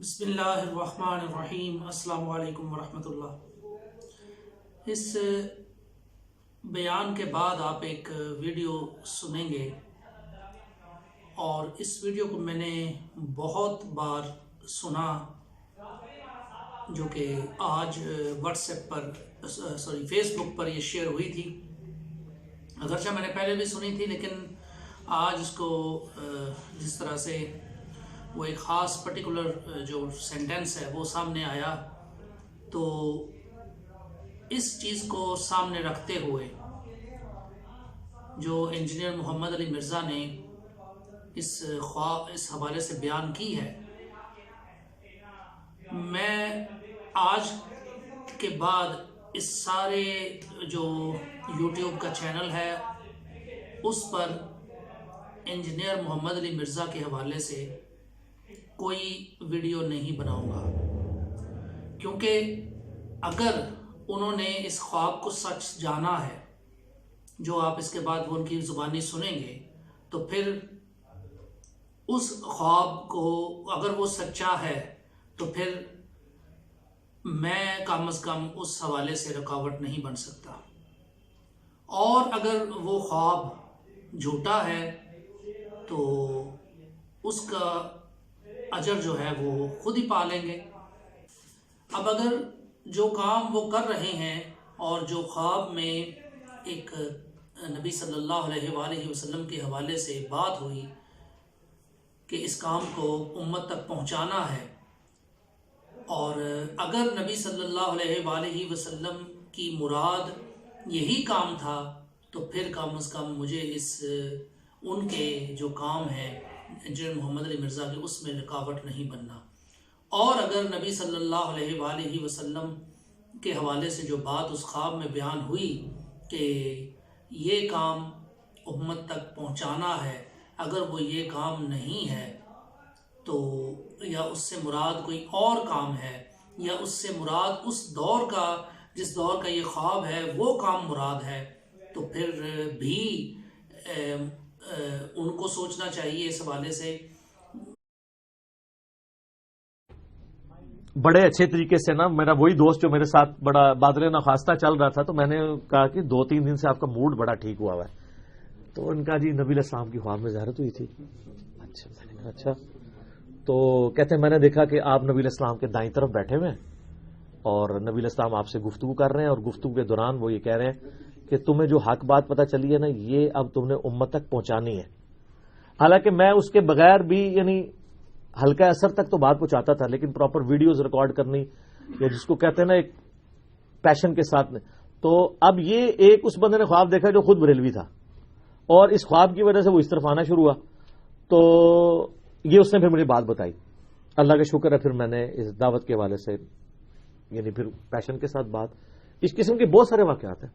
بسم اللہ الرحمن الرحیم۔ السلام علیکم ورحمۃ اللہ۔ اس بیان کے بعد آپ ایک ویڈیو سنیں گے، اور اس ویڈیو کو میں نے بہت بار سنا، جو کہ آج واٹس ایپ پر فیس بک پر یہ شیئر ہوئی تھی۔ اگرچہ میں نے پہلے بھی سنی تھی، لیکن آج اس کو جس طرح سے وہ ایک خاص پرٹیکولر جو سینٹنس ہے وہ سامنے آیا، تو اس چیز کو سامنے رکھتے ہوئے جو انجینئر محمد علی مرزا نے اس حوالے سے بیان کی ہے، میں آج کے بعد اس سارے جو یوٹیوب کا چینل ہے اس پر انجینئر محمد علی مرزا کے حوالے سے کوئی ویڈیو نہیں بناؤں گا، کیونکہ اگر انہوں نے اس خواب کو سچ جانا ہے، جو آپ اس کے بعد وہ ان کی زبانی سنیں گے، تو پھر اس خواب کو اگر وہ سچا ہے تو پھر میں کم از کم اس حوالے سے رکاوٹ نہیں بن سکتا، اور اگر وہ خواب جھوٹا ہے تو اس کا اجر جو ہے وہ خود ہی پا لیں گے۔ اب اگر جو کام وہ کر رہے ہیں اور جو خواب میں ایک نبی صلی اللہ علیہ وآلہ وسلم کے حوالے سے بات ہوئی کہ اس کام کو امت تک پہنچانا ہے، اور اگر نبی صلی اللہ علیہ وآلہ وسلم کی مراد یہی کام تھا، تو پھر کم از کم مجھے ان کے جو کام ہے انجینئر محمد علی مرزا کے، اس میں رکاوٹ نہیں بننا۔ اور اگر نبی صلی اللہ علیہ وآلہ وسلم کے حوالے سے جو بات اس خواب میں بیان ہوئی کہ یہ کام امت تک پہنچانا ہے، اگر وہ یہ کام نہیں ہے تو یا اس سے مراد کوئی اور کام ہے، یا اس سے مراد اس دور کا، جس دور کا یہ خواب ہے وہ کام مراد ہے، تو پھر بھی ان کو سوچنا چاہیے اس حوالے سے۔ بڑے اچھے طریقے سے نا، میرا وہی دوست جو میرے ساتھ بڑا بادل نخواستہ چل رہا تھا، تو میں نے کہا کہ 2-3 دن سے آپ کا موڈ بڑا ٹھیک ہوا ہے، تو ان کا جی نبی علیہ السلام کی خواب میں زیارت ہوئی تھی۔ اچھا میں نے کہا اچھا، تو کہتے ہیں میں نے دیکھا کہ آپ نبی علیہ السلام کے دائیں طرف بیٹھے ہوئے ہیں، اور نبی علیہ السلام آپ سے گفتگو کر رہے ہیں، اور گفتگو کے دوران وہ یہ کہہ رہے ہیں کہ تمہیں جو حق بات پتہ چلی ہے نا، یہ اب تم نے امت تک پہنچانی ہے۔ حالانکہ میں اس کے بغیر بھی یعنی ہلکا اثر تک تو بات پہنچاتا تھا، لیکن پراپر ویڈیوز ریکارڈ کرنی، یا جس کو کہتے ہیں نا ایک پیشن کے ساتھ، تو اب یہ ایک اس بندے نے خواب دیکھا جو خود بریلوی تھا، اور اس خواب کی وجہ سے وہ اس طرف آنا شروع ہوا، تو یہ اس نے پھر مجھے بات بتائی۔ اللہ کا شکر ہے، پھر میں نے اس دعوت کے حوالے سے یعنی پھر پیشن کے ساتھ بات، اس قسم کے بہت سارے واقعات ہیں۔